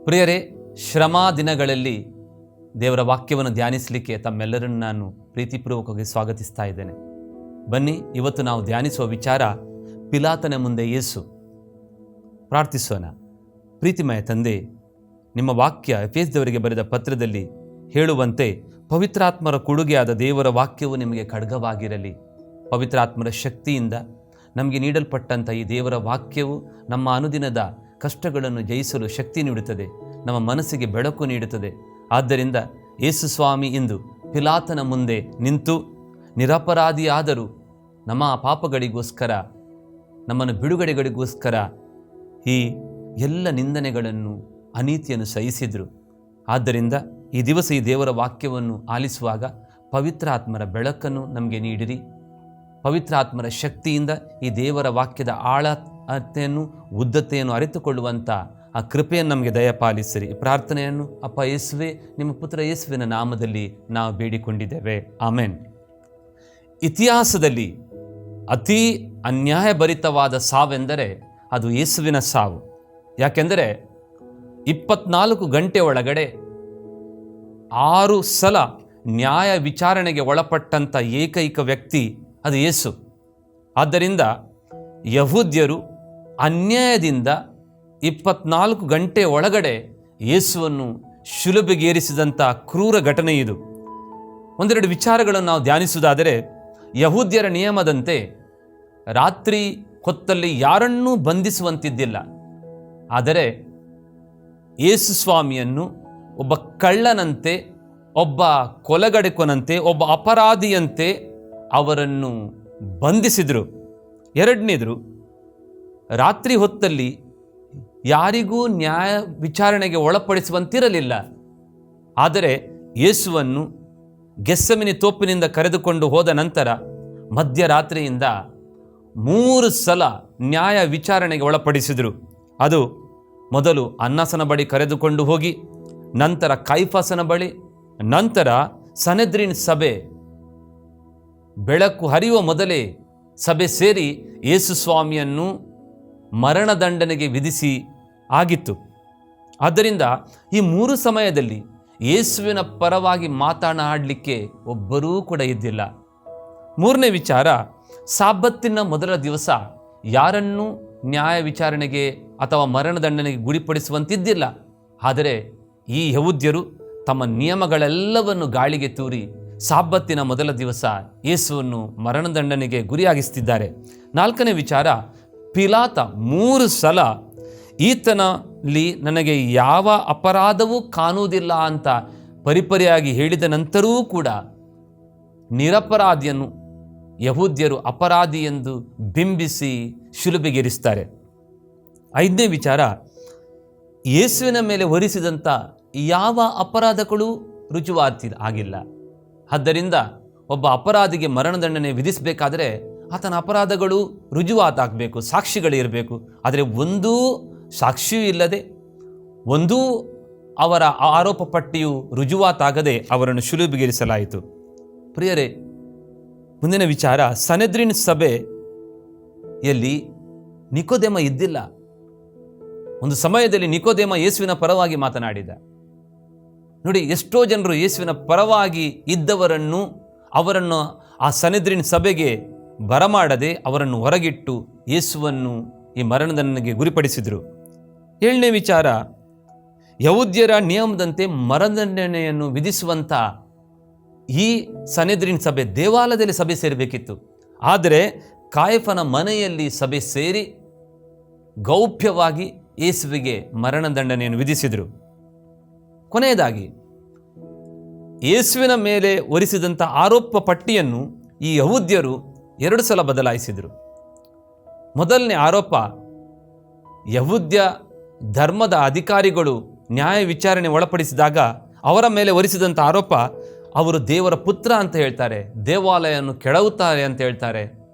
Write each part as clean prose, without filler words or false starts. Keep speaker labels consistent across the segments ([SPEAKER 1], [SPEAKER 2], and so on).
[SPEAKER 1] ಪ್ರಿಯರೇ, ಶ್ರಮ ದಿನಗಳಲ್ಲಿ ದೇವರ ವಾಕ್ಯವನ್ನು ಧ್ಯಾನಿಸಲಿಕ್ಕೆ ತಮ್ಮೆಲ್ಲರನ್ನು ನಾನು ಪ್ರೀತಿಪೂರ್ವಕವಾಗಿ ಸ್ವಾಗತಿಸ್ತಾ ಇದ್ದೇನೆ. ಬನ್ನಿ, ಇವತ್ತು ನಾವು ಧ್ಯಾನಿಸುವ ವಿಚಾರ ಪಿಲಾತನ ಮುಂದೆ ಯೇಸು. ಪ್ರಾರ್ಥಿಸೋಣ. ಪ್ರೀತಿಮಯ ತಂದೆ, ನಿಮ್ಮ ವಾಕ್ಯ ಎಫೆಸದವರಿಗೆ ಬರೆದ ಪತ್ರದಲ್ಲಿ ಹೇಳುವಂತೆ ಪವಿತ್ರಾತ್ಮರ ಕೊಡುಗೆಯಾದ ದೇವರ ವಾಕ್ಯವು ನಿಮಗೆ ಖಡ್ಗವಾಗಿರಲಿ. ಪವಿತ್ರಾತ್ಮರ ಶಕ್ತಿಯಿಂದ ನಮಗೆ ನೀಡಲ್ಪಟ್ಟಂಥ ಈ ದೇವರ ವಾಕ್ಯವು ನಮ್ಮ ಅನುದಿನದ ಕಷ್ಟಗಳನ್ನು ಜಯಿಸಲು ಶಕ್ತಿ ನೀಡುತ್ತದೆ, ನಮ್ಮ ಮನಸ್ಸಿಗೆ ಬೆಳಕು ನೀಡುತ್ತದೆ. ಆದ್ದರಿಂದ ಯೇಸು ಸ್ವಾಮಿ ಇಂದು ಪಿಲಾತನ ಮುಂದೆ ನಿಂತು ನಿರಪರಾಧಿಯಾದರೂ ನಮ್ಮ ಪಾಪಗಳಿಗೋಸ್ಕರ, ನಮ್ಮನ್ನು ಬಿಡುಗಡೆಗಳಿಗೋಸ್ಕರ ಈ ಎಲ್ಲ ನಿಂದನೆಗಳನ್ನು, ಅನೀತಿಯನ್ನು ಸಹಿಸಿದರು. ಆದ್ದರಿಂದ ಈ ದಿವಸ ಈ ದೇವರ ವಾಕ್ಯವನ್ನು ಆಲಿಸುವಾಗ ಪವಿತ್ರಾತ್ಮರ ಬೆಳಕನ್ನು ನಮಗೆ ನೀಡಿರಿ. ಪವಿತ್ರಾತ್ಮರ ಶಕ್ತಿಯಿಂದ ಈ ದೇವರ ವಾಕ್ಯದ ಆಳತೆಯನ್ನು, ಉದ್ದತೆಯನ್ನು ಅರಿತುಕೊಳ್ಳುವಂಥ ಆ ಕೃಪೆಯನ್ನು ನಮಗೆ ದಯಪಾಲಿಸಿರಿ. ಪ್ರಾರ್ಥನೆಯನ್ನು ಅಪ್ಪ ಯೇಸುವೆ, ನಿಮ್ಮ ಪುತ್ರ ಯೇಸುವಿನ ನಾಮದಲ್ಲಿ ನಾವು ಬೇಡಿಕೊಂಡಿದ್ದೇವೆ, ಆಮೆನ್. ಇತಿಹಾಸದಲ್ಲಿ ಅತಿ ಅನ್ಯಾಯಭರಿತವಾದ ಸಾವೆಂದರೆ ಅದು ಯೇಸುವಿನ ಸಾವು. ಯಾಕೆಂದರೆ 24 ಗಂಟೆ ಒಳಗಡೆ 6 ಸಲ ನ್ಯಾಯ ವಿಚಾರಣೆಗೆ ಒಳಪಟ್ಟಂಥ ಏಕೈಕ ವ್ಯಕ್ತಿ ಅದು ಯೇಸು. ಆದ್ದರಿಂದ ಯಹೂದ್ಯರು ಅನ್ಯಾಯದಿಂದ 24 ಗಂಟೆ ಒಳಗಡೆ ಯೇಸುವನ್ನು ಶಿಲುಬೆಗೇರಿಸಿದಂಥ ಕ್ರೂರ ಘಟನೆ ಇದು. ಒಂದೆರಡು ವಿಚಾರಗಳನ್ನು ನಾವು ಧ್ಯಾನಿಸುವುದಾದರೆ, ಯಹೂದ್ಯರ ನಿಯಮದಂತೆ ರಾತ್ರಿ ಹೊತ್ತಲ್ಲಿ ಯಾರನ್ನೂ ಬಂಧಿಸುವಂತಿದ್ದಿಲ್ಲ. ಆದರೆ ಯೇಸು ಸ್ವಾಮಿಯನ್ನು ಒಬ್ಬ ಕಳ್ಳನಂತೆ, ಒಬ್ಬ ಕೊಲೆಗಡುಕನಂತೆ, ಒಬ್ಬ ಅಪರಾಧಿಯಂತೆ ಅವರನ್ನು ಬಂಧಿಸಿದರು. ಎರಡನೇದು, ರಾತ್ರಿ ಹೊತ್ತಲ್ಲಿ ಯಾರಿಗೂ ನ್ಯಾಯ ವಿಚಾರಣೆಗೆ ಒಳಪಡಿಸುವಂತಿರಲಿಲ್ಲ. ಆದರೆ ಯೇಸುವನ್ನು ಗೆತ್ಸೆಮನೆ ತೋಪಿನಿಂದ ಕರೆದುಕೊಂಡು ಹೋದ ನಂತರ ಮಧ್ಯರಾತ್ರಿಯಿಂದ 3 ಸಲ ನ್ಯಾಯ ವಿಚಾರಣೆಗೆ ಒಳಪಡಿಸಿದರು. ಅದು ಮೊದಲು ಅನ್ನಸನ ಬಳಿ ಕರೆದುಕೊಂಡು ಹೋಗಿ, ನಂತರ ಕೈಫಸನ ಬಳಿ, ನಂತರ ಸನೆದ್ರಿನ್ ಸಭೆ. ಬೆಳಕು ಹರಿಯುವ ಮೊದಲೇ ಸಭೆ ಸೇರಿ ಯೇಸು ಸ್ವಾಮಿಯನ್ನು ಮರಣದಂಡನೆಗೆ ವಿಧಿಸಿ ಆಗಿತ್ತು. ಆದ್ದರಿಂದ ಈ 3 ಸಮಯದಲ್ಲಿ ಯೇಸುವಿನ ಪರವಾಗಿ ಮಾತನಾಡಲಿಕ್ಕೆ ಒಬ್ಬರೂ ಕೂಡ ಇದ್ದಿಲ್ಲ. ಮೂರನೇ ವಿಚಾರ, ಸಾಬ್ಬತ್ತಿನ ಮೊದಲ ದಿವಸ ಯಾರನ್ನೂ ನ್ಯಾಯ ವಿಚಾರಣೆಗೆ ಅಥವಾ ಮರಣದಂಡನೆಗೆ ಗುರಿಪಡಿಸುವಂತಿದ್ದಿಲ್ಲ. ಆದರೆ ಈ ಯಹೂದ್ಯರು ತಮ್ಮ ನಿಯಮಗಳೆಲ್ಲವನ್ನು ಗಾಳಿಗೆ ತೂರಿ ಸಾಬ್ಬತ್ತಿನ ಮೊದಲ ದಿವಸ ಯೇಸುವನ್ನು ಮರಣದಂಡನೆಗೆ ಗುರಿಯಾಗಿಸ್ತಿದ್ದಾರೆ. ನಾಲ್ಕನೇ ವಿಚಾರ, ಪಿಲಾತ 3 ಸಲ ಈತನಲ್ಲಿ ನನಗೆ ಯಾವ ಅಪರಾಧವೂ ಕಾಣುವುದಿಲ್ಲ ಅಂತ ಪರಿಪರಿಯಾಗಿ ಹೇಳಿದ ನಂತರವೂ ಕೂಡ ನಿರಪರಾಧಿಯನ್ನು ಯಹೂದ್ಯರು ಅಪರಾಧಿ ಎಂದು ಬಿಂಬಿಸಿ ಶಿಲುಬೆಗೇರಿಸ್ತಾರೆ. ಐದನೇ ವಿಚಾರ, ಯೇಸುವಿನ ಮೇಲೆ ಹೊರಿಸಿದಂಥ ಯಾವ ಅಪರಾಧಗಳು ರುಜುವಾತಿಯಾಗಿಲ್ಲ. ಆದ್ದರಿಂದ ಒಬ್ಬ ಅಪರಾಧಿಗೆ ಮರಣದಂಡನೆ ವಿಧಿಸಬೇಕಾದರೆ ಆತನ ಅಪರಾಧಗಳು ರುಜುವಾತಾಗಬೇಕು, ಸಾಕ್ಷಿಗಳಿರಬೇಕು. ಆದರೆ ಒಂದೂ ಸಾಕ್ಷಿಯೂ ಇಲ್ಲದೆ, ಒಂದೂ ಅವರ ಆರೋಪ ಪಟ್ಟಿಯು ರುಜುವಾತಾಗದೆ ಅವರನ್ನು ಶಿಲುಬೆಗೇರಿಸಲಾಯಿತು. ಪ್ರಿಯರೇ, ಮುಂದಿನ ವಿಚಾರ, ಸನೆದ್ರಿನ್ ಸಭೆಯಲ್ಲಿ ನಿಕೋದೇಮ ಇದ್ದಿಲ್ಲ. ಒಂದು ಸಮಯದಲ್ಲಿ ನಿಕೋದೇಮ ಯೇಸುವಿನ ಪರವಾಗಿ ಮಾತನಾಡಿದ. ನೋಡಿ, ಎಷ್ಟೋ ಜನರು ಯೇಸುವಿನ ಪರವಾಗಿ ಇದ್ದವರನ್ನು, ಅವರನ್ನು ಆ ಸನೆದ್ರಿನ್ ಸಭೆಗೆ ಬರಮಾಡದೆ ಅವರನ್ನು ಹೊರಗಿಟ್ಟು ಯೇಸುವನ್ನು ಈ ಮರಣದಂಡನೆಗೆ ಗುರಿಪಡಿಸಿದರು. ಏಳನೇ ವಿಚಾರ, ಯಹೂದ್ಯರ ನಿಯಮದಂತೆ ಮರಣದಂಡನೆಯನ್ನು ವಿಧಿಸುವಂಥ ಈ ಸನೆದ್ರಿನ್ ಸಭೆ ದೇವಾಲಯದಲ್ಲಿ ಸಭೆ ಸೇರಬೇಕಿತ್ತು. ಆದರೆ ಕಾಯಫನ ಮನೆಯಲ್ಲಿ ಸಭೆ ಸೇರಿ ಗೌಪ್ಯವಾಗಿ ಯೇಸುವಿಗೆ ಮರಣದಂಡನೆಯನ್ನು ವಿಧಿಸಿದರು. ಕೊನೆಯದಾಗಿ ಯೇಸುವಿನ ಮೇಲೆ ಹೊರಿಸಿದಂಥ ಆರೋಪ ಪಟ್ಟಿಯನ್ನು ಈ ಯಹೂದ್ಯರು 2 ಸಲ ಬದಲಾಯಿಸಿದರು. ಮೊದಲನೇ ಆರೋಪ, ಯಹೂದ್ಯ ಧರ್ಮದ ಅಧಿಕಾರಿಗಳು ನ್ಯಾಯ ವಿಚಾರಣೆ ಒಳಪಡಿಸಿದಾಗ ಅವರ ಮೇಲೆ ಹೊರಿಸಿದಂಥ ಆರೋಪ, ಅವರು ದೇವರ ಪುತ್ರ ಅಂತ ಹೇಳ್ತಾರೆ, ದೇವಾಲಯವನ್ನು ಕೆಡವುತ್ತಾರೆ ಅಂತ ಹೇಳ್ತಾರೆ,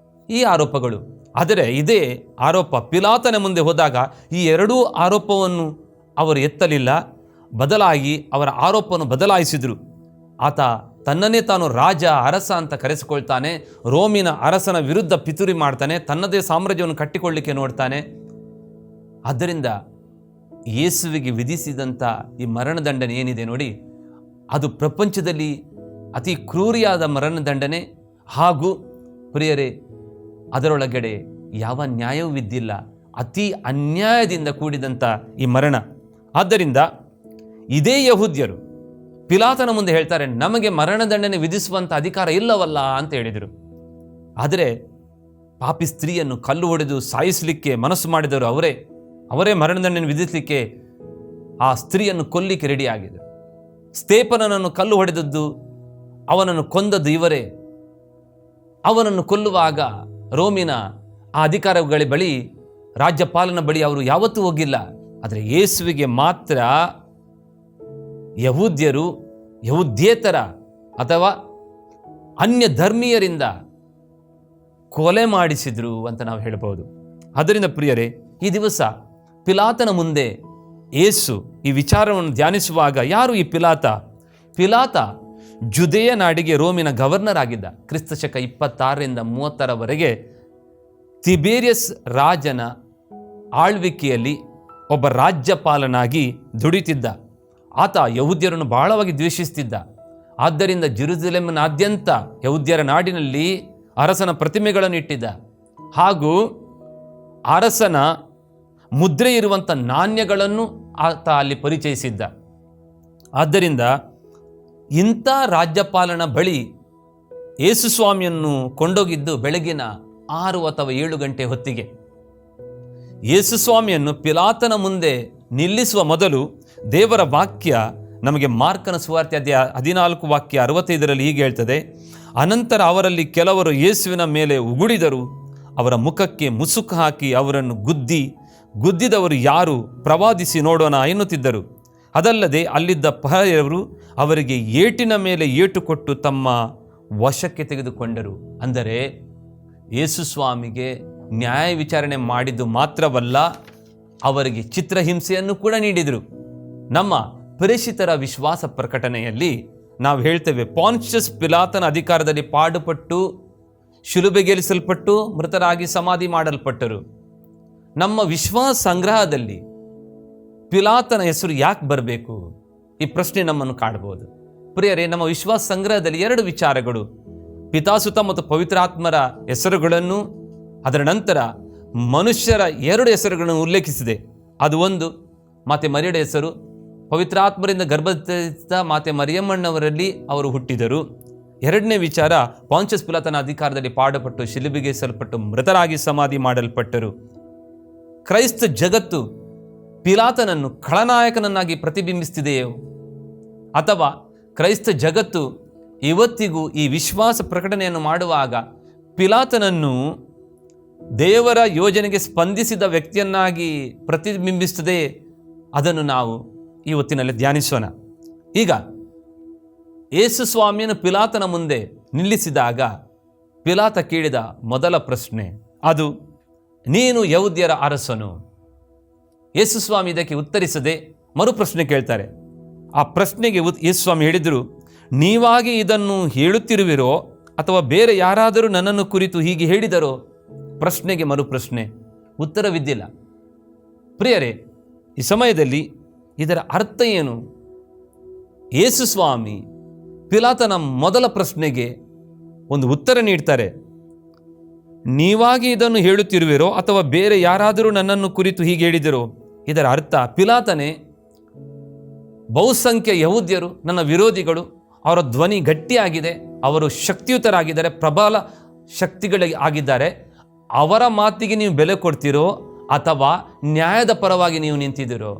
[SPEAKER 1] ಈ ಆರೋಪಗಳು. ಆದರೆ ಇದೇ ಆರೋಪ ಪಿಲಾತನ ಮುಂದೆ ಹೋದಾಗ ಈ 2 ಆರೋಪವನ್ನು ಅವರು ಎತ್ತಲಿಲ್ಲ. ಬದಲಾಗಿ ಅವರ ಆರೋಪವನ್ನು ಬದಲಾಯಿಸಿದರು. ಆತ ತನ್ನನ್ನೇ ತಾನು ರಾಜ, ಅರಸ ಅಂತ ಕರೆಸಿಕೊಳ್ತಾನೆ. ರೋಮಿನ ಅರಸನ ವಿರುದ್ಧ ಪಿತೂರಿ ಮಾಡ್ತಾನೆ, ತನ್ನದೇ ಸಾಮ್ರಾಜ್ಯವನ್ನು ಕಟ್ಟಿಕೊಳ್ಳಲಿಕ್ಕೆ ನೋಡ್ತಾನೆ. ಆದ್ದರಿಂದ ಯೇಸುವಿಗೆ ವಿಧಿಸಿದಂಥ ಈ ಮರಣದಂಡನೆ ಏನಿದೆ ನೋಡಿ, ಅದು ಪ್ರಪಂಚದಲ್ಲಿ ಅತಿ ಕ್ರೂರಿಯಾದ ಮರಣದಂಡನೆ. ಹಾಗೂ ಪ್ರಿಯರೇ, ಅದರೊಳಗಡೆ ಯಾವ ನ್ಯಾಯವೂ ಇದ್ದಿಲ್ಲ. ಅತಿ ಅನ್ಯಾಯದಿಂದ ಕೂಡಿದಂಥ ಈ ಮರಣ. ಆದ್ದರಿಂದ ಇದೇ ಯಹೂದ್ಯರು ಪಿಲಾತನ ಮುಂದೆ ಹೇಳ್ತಾರೆ, ನಮಗೆ ಮರಣದಂಡನೆ ವಿಧಿಸುವಂಥ ಅಧಿಕಾರ ಇಲ್ಲವಲ್ಲ ಅಂತ ಹೇಳಿದರು. ಆದರೆ ಪಾಪಿ ಸ್ತ್ರೀಯನ್ನು ಕಲ್ಲು ಹೊಡೆದು ಸಾಯಿಸಲಿಕ್ಕೆ ಮನಸ್ಸು ಮಾಡಿದವರು ಅವರೇ ಮರಣದಂಡನೆ ವಿಧಿಸಲಿಕ್ಕೆ ಆ ಸ್ತ್ರೀಯನ್ನು ಕೊಲ್ಲಿಕ್ಕೆ ರೆಡಿಯಾಗಿದ್ದರು. ಸ್ತೇಫನನನ್ನು ಕಲ್ಲು ಹೊಡೆದದ್ದು, ಅವನನ್ನು ಕೊಂದದ್ದು ಇವರೇ. ಅವನನ್ನು ಕೊಲ್ಲುವಾಗ ರೋಮಿನ ಆ ಅಧಿಕಾರಿಗಳ ಬಳಿ, ರಾಜ್ಯಪಾಲನ ಬಳಿ ಅವರು ಯಾವತ್ತೂ ಹೋಗಿಲ್ಲ. ಆದರೆ ಯೇಸುವಿಗೆ ಮಾತ್ರ ಯಹೂದ್ಯರು, ಯಹೂದ್ಯೇತರ ಅಥವಾ ಅನ್ಯ ಧರ್ಮೀಯರಿಂದ ಕೊಲೆ ಮಾಡಿಸಿದ್ರು ಅಂತ ನಾವು ಹೇಳಬಹುದು. ಆದ್ದರಿಂದ ಪ್ರಿಯರೇ, ಈ ದಿವಸ ಪಿಲಾತನ ಮುಂದೆ ಯೇಸು ಈ ವಿಚಾರವನ್ನು ಧ್ಯಾನಿಸುವಾಗ, ಯಾರು ಈ ಪಿಲಾತ? ಪಿಲಾತ ಜುದೇಯ ನಾಡಿಗೆ ರೋಮಿನ ಗವರ್ನರ್ ಆಗಿದ್ದ. ಕ್ರಿಸ್ತಶಕ 26ರಿಂದ 30ರವರೆಗೆ ತಿಬೇರಿಯಸ್ ರಾಜನ ಆಳ್ವಿಕೆಯಲ್ಲಿ ಒಬ್ಬ ರಾಜ್ಯಪಾಲನಾಗಿ ದುಡಿತಿದ್ದ. ಆತ ಯಹೂದ್ಯರನ್ನು ಬಹಳವಾಗಿ ದ್ವೇಷಿಸ್ತಿದ್ದ. ಆದ್ದರಿಂದ ಜೆರುಸಲೇಮಿನಾದ್ಯಂತ ಯಹೂದ್ಯರ ನಾಡಿನಲ್ಲಿ ಅರಸನ ಪ್ರತಿಮೆಗಳನ್ನು ಇಟ್ಟಿದ್ದ. ಹಾಗೂ ಅರಸನ ಮುದ್ರೆ ಇರುವಂಥ ನಾಣ್ಯಗಳನ್ನು ಆತ ಅಲ್ಲಿ ಪರಿಚಯಿಸಿದ್ದ. ಆದ್ದರಿಂದ ಇಂಥ ರಾಜ್ಯಪಾಲನ ಬಳಿ ಯೇಸುಸ್ವಾಮಿಯನ್ನು ಕೊಂಡೋಗಿದ್ದು ಬೆಳಗಿನ 6 ಅಥವಾ 7 ಗಂಟೆ ಹೊತ್ತಿಗೆ. ಯೇಸುಸ್ವಾಮಿಯನ್ನು ಪಿಲಾತನ ಮುಂದೆ ನಿಲ್ಲಿಸುವ ಮೊದಲು ದೇವರ ವಾಕ್ಯ ನಮಗೆ ಮಾರ್ಕನ ಸುವಾರ್ತೆ ಅಧ್ಯಾಯ 14 ವಾಕ್ಯ 65ರಲ್ಲಿ ಹೀಗೆ ಹೇಳ್ತದೆ, ಅನಂತರ ಅವರಲ್ಲಿ ಕೆಲವರು ಯೇಸುವಿನ ಮೇಲೆ ಉಗುಳಿದರು, ಅವರ ಮುಖಕ್ಕೆ ಮುಸುಕು ಹಾಕಿ ಅವರನ್ನು ಗುದ್ದಿದವರು ಯಾರು, ಪ್ರವಾದಿಸಿ ನೋಡೋಣ ಎನ್ನುತ್ತಿದ್ದರು. ಅದಲ್ಲದೆ ಅಲ್ಲಿದ್ದ ಪಹರೆಯವರು ಅವರಿಗೆ ಏಟಿನ ಮೇಲೆ ಏಟು ಕೊಟ್ಟು ತಮ್ಮ ವಶಕ್ಕೆ ತೆಗೆದುಕೊಂಡರು. ಅಂದರೆ ಯೇಸುಸ್ವಾಮಿಗೆ ನ್ಯಾಯ ವಿಚಾರಣೆ ಮಾಡಿದ್ದು ಮಾತ್ರವಲ್ಲ, ಅವರಿಗೆ ಚಿತ್ರಹಿಂಸೆಯನ್ನು ಕೂಡ ನೀಡಿದರು. ನಮ್ಮ ಪರಿಶಿತರ ವಿಶ್ವಾಸ ಪ್ರಕಟಣೆಯಲ್ಲಿ ನಾವು ಹೇಳ್ತೇವೆ, ಪಾನ್ಷಿಯಸ್ ಪಿಲಾತನ ಅಧಿಕಾರದಲ್ಲಿ ಪಾಡುಪಟ್ಟು ಶಿಲುಬೆಗೇರಿಸಲ್ಪಟ್ಟು ಮೃತರಾಗಿ ಸಮಾಧಿ ಮಾಡಲ್ಪಟ್ಟರು. ನಮ್ಮ ವಿಶ್ವಾಸ ಸಂಗ್ರಹದಲ್ಲಿ ಪಿಲಾತನ ಹೆಸರು ಯಾಕೆ ಬರಬೇಕು? ಈ ಪ್ರಶ್ನೆ ನಮ್ಮನ್ನು ಕಾಡಬಹುದು. ಪ್ರಿಯರೇ, ನಮ್ಮ ವಿಶ್ವಾಸ ಸಂಗ್ರಹದಲ್ಲಿ 2 ವಿಚಾರಗಳು, ಪಿತಾಸುತ ಮತ್ತು ಪವಿತ್ರಾತ್ಮರ ಹೆಸರುಗಳನ್ನು, ಅದರ ನಂತರ ಮನುಷ್ಯರ 2 ಹೆಸರುಗಳನ್ನು ಉಲ್ಲೇಖಿಸಿದೆ. ಅದು ಒಂದು ಮಾತೆ ಮರಿಯಳ ಹೆಸರು, ಪವಿತ್ರಾತ್ಮರಿಂದ ಗರ್ಭಧರಿಸಿದ ಮಾತೆ ಮರಿಯಮ್ಮಣ್ಣವರಲ್ಲಿ ಅವರು ಹುಟ್ಟಿದರು. 2ನೇ ವಿಚಾರ, ಪಾನ್ಷಿಯಸ್ ಪಿಲಾತನ ಅಧಿಕಾರದಲ್ಲಿ ಪಾಡುಪಟ್ಟು ಶಿಲುಬೆಗೇರಿಸಲ್ಪಟ್ಟು ಮೃತರಾಗಿ ಸಮಾಧಿ ಮಾಡಲ್ಪಟ್ಟರು. ಕ್ರೈಸ್ತ ಜಗತ್ತು ಪಿಲಾತನನ್ನು ಖಳನಾಯಕನನ್ನಾಗಿ ಪ್ರತಿಬಿಂಬಿಸ್ತಿದೆಯೋ, ಅಥವಾ ಕ್ರೈಸ್ತ ಜಗತ್ತು ಇವತ್ತಿಗೂ ಈ ವಿಶ್ವಾಸ ಪ್ರಕಟಣೆಯನ್ನು ಮಾಡುವಾಗ ಪಿಲಾತನನ್ನು ದೇವರ ಯೋಜನೆಗೆ ಸ್ಪಂದಿಸಿದ ವ್ಯಕ್ತಿಯನ್ನಾಗಿ ಪ್ರತಿಬಿಂಬಿಸುತ್ತದೆ? ಅದನ್ನು ನಾವು ಈ ಹೊತ್ತಿನಲ್ಲಿ ಧ್ಯಾನಿಸೋಣ. ಈಗ ಯೇಸುಸ್ವಾಮಿಯನ್ನು ಪಿಲಾತನ ಮುಂದೆ ನಿಲ್ಲಿಸಿದಾಗ ಪಿಲಾತ ಕೇಳಿದ ಮೊದಲ ಪ್ರಶ್ನೆ ಅದು, ನೀನು ಯಹೂದ್ಯರ ಅರಸನು? ಯೇಸುಸ್ವಾಮಿ ಇದಕ್ಕೆ ಉತ್ತರಿಸದೆ ಮರುಪ್ರಶ್ನೆ ಕೇಳ್ತಾರೆ. ಆ ಪ್ರಶ್ನೆಗೆ ಯೇಸುಸ್ವಾಮಿ ಹೇಳಿದರು, ನೀವಾಗಿ ಇದನ್ನು ಹೇಳುತ್ತಿರುವಿರೋ ಅಥವಾ ಬೇರೆ ಯಾರಾದರೂ ನನ್ನನ್ನು ಕುರಿತು ಹೀಗೆ ಹೇಳಿದರೋ? ಪ್ರಶ್ನೆಗೆ ಮರುಪ್ರಶ್ನೆ, ಉತ್ತರವಿದ್ದಿಲ್ಲ. ಪ್ರಿಯರೇ, ಈ ಸಮಯದಲ್ಲಿ ಇದರ ಅರ್ಥ ಏನು? ಯೇಸುಸ್ವಾಮಿ ಪಿಲಾತನ ಮೊದಲ ಪ್ರಶ್ನೆಗೆ ಒಂದು ಉತ್ತರ ನೀಡ್ತಾರೆ. ನೀವಾಗಿ ಇದನ್ನು ಹೇಳುತ್ತಿರುವಿರೋ ಅಥವಾ ಬೇರೆ ಯಾರಾದರೂ ನನ್ನನ್ನು ಕುರಿತು ಹೀಗೆ ಹೇಳಿದಿರೋ? ಇದರ ಅರ್ಥ, ಪಿಲಾತನೇ, ಬಹುಸಂಖ್ಯ ಯಹೂದ್ಯರು ನನ್ನ ವಿರೋಧಿಗಳು, ಅವರ ಧ್ವನಿ ಗಟ್ಟಿಯಾಗಿದೆ, ಅವರು ಶಕ್ತಿಯುತರಾಗಿದ್ದಾರೆ, ಪ್ರಬಲ ಶಕ್ತಿಗಳಾಗಿದ್ದಾರೆ. ಅವರ ಮಾತಿಗೆ ನೀವು ಬೆಲೆ ಕೊಡ್ತೀರೋ ಅಥವಾ ನ್ಯಾಯದ ಪರವಾಗಿ ನೀವು ನಿಂತಿದ್ದೀರೋ?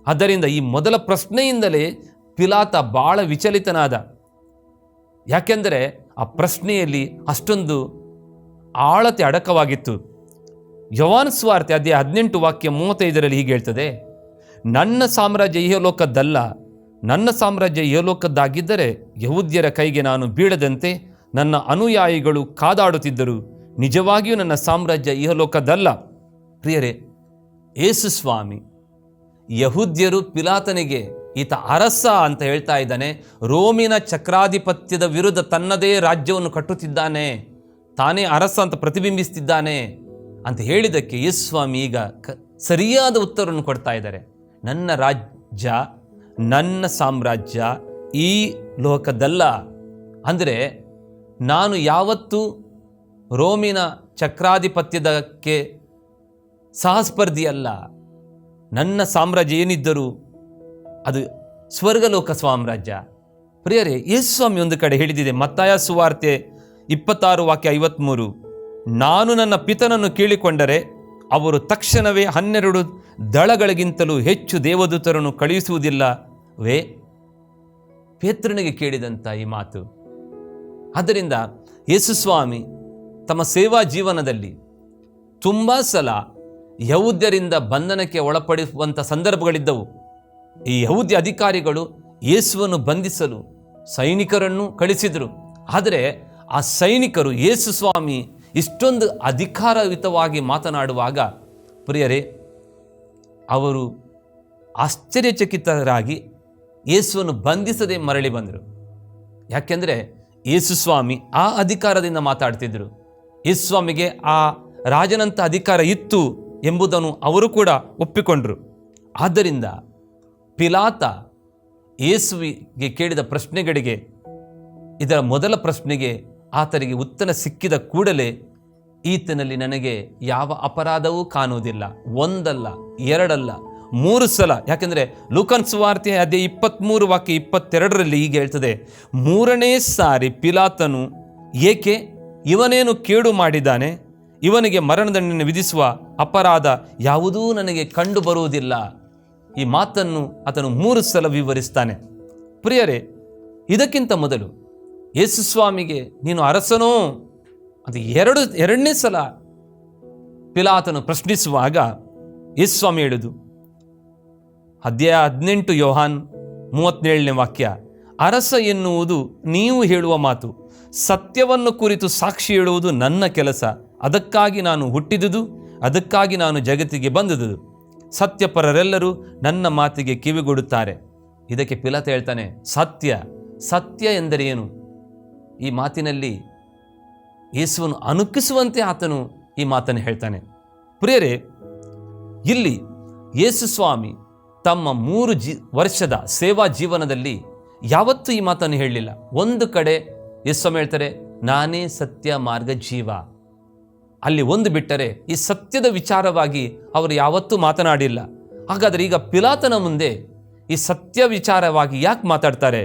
[SPEAKER 1] ಆದ್ದರಿಂದ ಈ ಮೊದಲ ಪ್ರಶ್ನೆಯಿಂದಲೇ ಪಿಲಾತ ಬಹಳ ವಿಚಲಿತನಾದ. ಯಾಕೆಂದರೆ ಆ ಪ್ರಶ್ನೆಯಲ್ಲಿ ಅಷ್ಟೊಂದು ಆಳತೆ ಅಡಕವಾಗಿತ್ತು. ಯೋಹಾನ ಸುವಾರ್ತೆ ಅಧ್ಯಾಯ 18 ವಾಕ್ಯ 35ರಲ್ಲಿ ಹೀಗೆ ಹೇಳ್ತದೆ, ನನ್ನ ಸಾಮ್ರಾಜ್ಯ ಇಹಲೋಕದ್ದಲ್ಲ, ನನ್ನ ಸಾಮ್ರಾಜ್ಯ ಇಹಲೋಕದ್ದಾಗಿದ್ದರೆ ಯಹೂದ್ಯರ ಕೈಗೆ ನಾನು ಬೀಳದಂತೆ ನನ್ನ ಅನುಯಾಯಿಗಳು ಕಾದಾಡುತ್ತಿದ್ದರು. ನಿಜವಾಗಿಯೂ ನನ್ನ ಸಾಮ್ರಾಜ್ಯ ಇಹಲೋಕದ್ದಲ್ಲ. ಪ್ರಿಯರೇ, ಯೇಸುಸ್ವಾಮಿ ಯಹೂದ್ಯರು ಪಿಲಾತನಿಗೆ ಈತ ಅರಸ ಅಂತ ಹೇಳ್ತಾ ಇದ್ದಾನೆ, ರೋಮಿನ ಚಕ್ರಾಧಿಪತ್ಯದ ವಿರುದ್ಧ ತನ್ನದೇ ರಾಜ್ಯವನ್ನು ಕಟ್ಟುತ್ತಿದ್ದಾನೆ, ತಾನೇ ಅರಸ ಅಂತ ಪ್ರತಿಬಿಂಬಿಸ್ತಿದ್ದಾನೆ ಅಂತ ಹೇಳಿದ್ದಕ್ಕೆ ಯೇಸುಸ್ವಾಮಿ ಈಗ ಸರಿಯಾದ ಉತ್ತರವನ್ನು ಕೊಡ್ತಾ ಇದ್ದಾರೆ. ನನ್ನ ರಾಜ್ಯ, ನನ್ನ ಸಾಮ್ರಾಜ್ಯ ಈ ಲೋಕದಲ್ಲ. ಅಂದರೆ ನಾನು ಯಾವತ್ತೂ ರೋಮಿನ ಚಕ್ರಾಧಿಪತ್ಯದಕ್ಕೆ ಸಹಸ್ಪರ್ಧಿಯಲ್ಲ. ನನ್ನ ಸಾಮ್ರಾಜ್ಯ ಏನಿದ್ದರೂ ಅದು ಸ್ವರ್ಗಲೋಕ ಸಾಮ್ರಾಜ್ಯ. ಪ್ರಿಯರೇ, ಯೇಸು ಸ್ವಾಮಿ ಒಂದು ಕಡೆ ಹೇಳಿದಿದೆ, ಮತ್ತಾಯ ಸುವಾರ್ತೆ 26:53, ನಾನು ನನ್ನ ಪಿತನನ್ನು ಕೇಳಿಕೊಂಡರೆ ಅವರು ತಕ್ಷಣವೇ 12 ದಳಗಳಿಗಿಂತಲೂ ಹೆಚ್ಚು ದೇವದೂತರನ್ನು ಕಳುಹಿಸುವುದಿಲ್ಲವೇ? ಪೇತ್ರನಿಗೆ ಕೇಳಿದಂಥ ಈ ಮಾತು. ಆದ್ದರಿಂದ ಯೇಸು ಸ್ವಾಮಿ ತಮ್ಮ ಸೇವಾ ಜೀವನದಲ್ಲಿ ತುಂಬ ಸಲ ಯಹೂದ್ಯರಿಂದ ಬಂಧನಕ್ಕೆ ಒಳಪಡಿಸುವಂಥ ಸಂದರ್ಭಗಳಿದ್ದವು. ಈ ಯಹೂದ್ಯ ಅಧಿಕಾರಿಗಳು ಯೇಸುವನ್ನು ಬಂಧಿಸಲು ಸೈನಿಕರನ್ನು ಕಳಿಸಿದರು. ಆದರೆ ಆ ಸೈನಿಕರು ಯೇಸು ಸ್ವಾಮಿ ಇಷ್ಟೊಂದು ಅಧಿಕಾರಯುತವಾಗಿ ಮಾತನಾಡುವಾಗ ಪ್ರಿಯರೇ, ಅವರು ಆಶ್ಚರ್ಯಚಕಿತರಾಗಿ ಯೇಸುವನ್ನು ಬಂಧಿಸದೆ ಮರಳಿ ಬಂದರು. ಯಾಕೆಂದರೆ ಯೇಸು ಸ್ವಾಮಿ ಆ ಅಧಿಕಾರದಿಂದ ಮಾತಾಡ್ತಿದ್ರು. ಯೇಸು ಸ್ವಾಮಿಗೆ ಆ ರಾಜನಂಥ ಅಧಿಕಾರ ಇತ್ತು ಎಂಬುದನ್ನು ಅವರು ಕೂಡ ಒಪ್ಪಿಕೊಂಡರು. ಆದ್ದರಿಂದ ಪಿಲಾತ ಯೇಸುವಿಗೆ ಕೇಳಿದ ಪ್ರಶ್ನೆಗಳಿಗೆ, ಇದರ ಮೊದಲ ಪ್ರಶ್ನೆಗೆ ಆತನಿಗೆ ಉತ್ತರ ಸಿಕ್ಕಿದ ಕೂಡಲೇ, ಈತನಲ್ಲಿ ನನಗೆ ಯಾವ ಅಪರಾಧವೂ ಕಾಣುವುದಿಲ್ಲ, ಒಂದಲ್ಲ ಎರಡಲ್ಲ 3 ಸಲ. ಯಾಕೆಂದರೆ ಲೂಕನ್ ಸುವಾರ್ತೆ ಅದೇ 23:22 ಹೀಗೆ ಹೇಳ್ತದೆ, 3ನೇ ಸಾರಿ ಪಿಲಾತನು, ಏಕೆ ಇವನೇನು ಕೇಡು ಮಾಡಿದ್ದಾನೆ, ಇವನಿಗೆ ಮರಣದಂಡನೆ ವಿಧಿಸುವ ಅಪರಾಧ ಯಾವುದೂ ನನಗೆ ಕಂಡು ಬರುವುದಿಲ್ಲ. ಈ ಮಾತನ್ನು ಆತನು 3 ಸಲ ವಿವರಿಸ್ತಾನೆ. ಪ್ರಿಯರೇ, ಇದಕ್ಕಿಂತ ಮೊದಲು ಯೇಸು ಸ್ವಾಮಿಗೆ ನೀನು ಅರಸನೋ ಅಂತ ಎರಡನೇ ಸಲ ಪಿಲಾತನು ಪ್ರಶ್ನಿಸುವಾಗ ಯೇಸು ಸ್ವಾಮಿ ಹೇಳುವುದು, ಅಧ್ಯಾಯ 18 ಯೋಹಾನ್ 37ನೇ ವಾಕ್ಯ, ಅರಸ ಎನ್ನುವುದು ನೀವು ಹೇಳುವ ಮಾತು, ಸತ್ಯವನ್ನು ಕುರಿತು ಸಾಕ್ಷಿ ಹೇಳುವುದು ನನ್ನ ಕೆಲಸ. ಅದಕ್ಕಾಗಿ ನಾನು ಹುಟ್ಟಿದುದು, ಅದಕ್ಕಾಗಿ ನಾನು ಜಗತ್ತಿಗೆ ಬಂದುದು. ಸತ್ಯಪರರೆಲ್ಲರೂ ನನ್ನ ಮಾತಿಗೆ ಕಿವಿಗೊಡುತ್ತಾರೆ. ಇದಕ್ಕೆ ಪಿಲಾತ ಹೇಳ್ತಾನೆ, ಸತ್ಯ ಎಂದರೆ ಏನು? ಈ ಮಾತಿನಲ್ಲಿ ಯೇಸುವನ್ನು ಅನುಕಿಸುವಂತೆ ಆತನು ಈ ಮಾತನ್ನು ಹೇಳ್ತಾನೆ. ಪ್ರಿಯರೇ, ಇಲ್ಲಿ ಯೇಸು ಸ್ವಾಮಿ ತಮ್ಮ 3 ವರ್ಷದ ಸೇವಾ ಜೀವನದಲ್ಲಿ ಯಾವತ್ತೂ ಈ ಮಾತನ್ನು ಹೇಳಲಿಲ್ಲ. ಒಂದು ಕಡೆ ಯೇಸು ಸ್ವಾಮಿ ಹೇಳ್ತಾರೆ, ನಾನೇ ಸತ್ಯ ಮಾರ್ಗ ಜೀವ. ಅಲ್ಲಿ ಒಂದು ಬಿಟ್ಟರೆ ಈ ಸತ್ಯದ ವಿಚಾರವಾಗಿ ಅವರು ಯಾವತ್ತೂ ಮಾತನಾಡಿಲ್ಲ. ಹಾಗಾದರೆ ಈಗ ಪಿಲಾತನ ಮುಂದೆ ಈ ಸತ್ಯ ವಿಚಾರವಾಗಿ ಯಾಕೆ ಮಾತಾಡ್ತಾರೆ?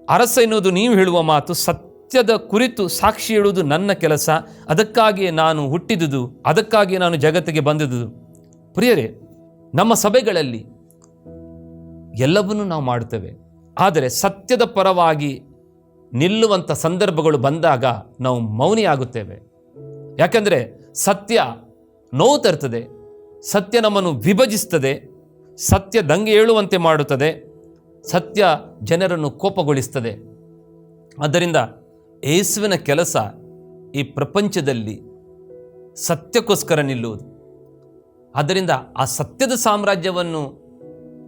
[SPEAKER 1] ಅರಸ ಎನ್ನುವುದು ನೀವು ಹೇಳುವ ಮಾತು, ಸತ್ಯದ ಕುರಿತು ಸಾಕ್ಷಿ ಹೇಳುವುದು ನನ್ನ ಕೆಲಸ, ಅದಕ್ಕಾಗಿಯೇ ನಾನು ಹುಟ್ಟಿದುದು, ಅದಕ್ಕಾಗಿ ನಾನು ಜಗತ್ತಿಗೆ ಬಂದುದು. ಪ್ರಿಯರೇ, ನಮ್ಮ ಸಭೆಗಳಲ್ಲಿ ಎಲ್ಲವನ್ನೂ ನಾವು ಮಾಡುತ್ತೇವೆ. ಆದರೆ ಸತ್ಯದ ಪರವಾಗಿ ನಿಲ್ಲುವಂಥ ಸಂದರ್ಭಗಳು ಬಂದಾಗ ನಾವು ಮೌನಿಯಾಗುತ್ತೇವೆ. ಯಾಕೆಂದರೆ ಸತ್ಯ ನೋವು ತರ್ತದೆ, ಸತ್ಯ ನಮ್ಮನ್ನು ವಿಭಜಿಸ್ತದೆ, ಸತ್ಯ ದಂಗೆ ಏಳುವಂತೆ ಮಾಡುತ್ತದೆ, ಸತ್ಯ ಜನರನ್ನು ಕೋಪಗೊಳಿಸ್ತದೆ. ಆದ್ದರಿಂದ ಯೇಸುವಿನ ಕೆಲಸ ಈ ಪ್ರಪಂಚದಲ್ಲಿ ಸತ್ಯಕ್ಕೋಸ್ಕರ ನಿಲ್ಲುವುದು. ಆದ್ದರಿಂದ ಆ ಸತ್ಯದ ಸಾಮ್ರಾಜ್ಯವನ್ನು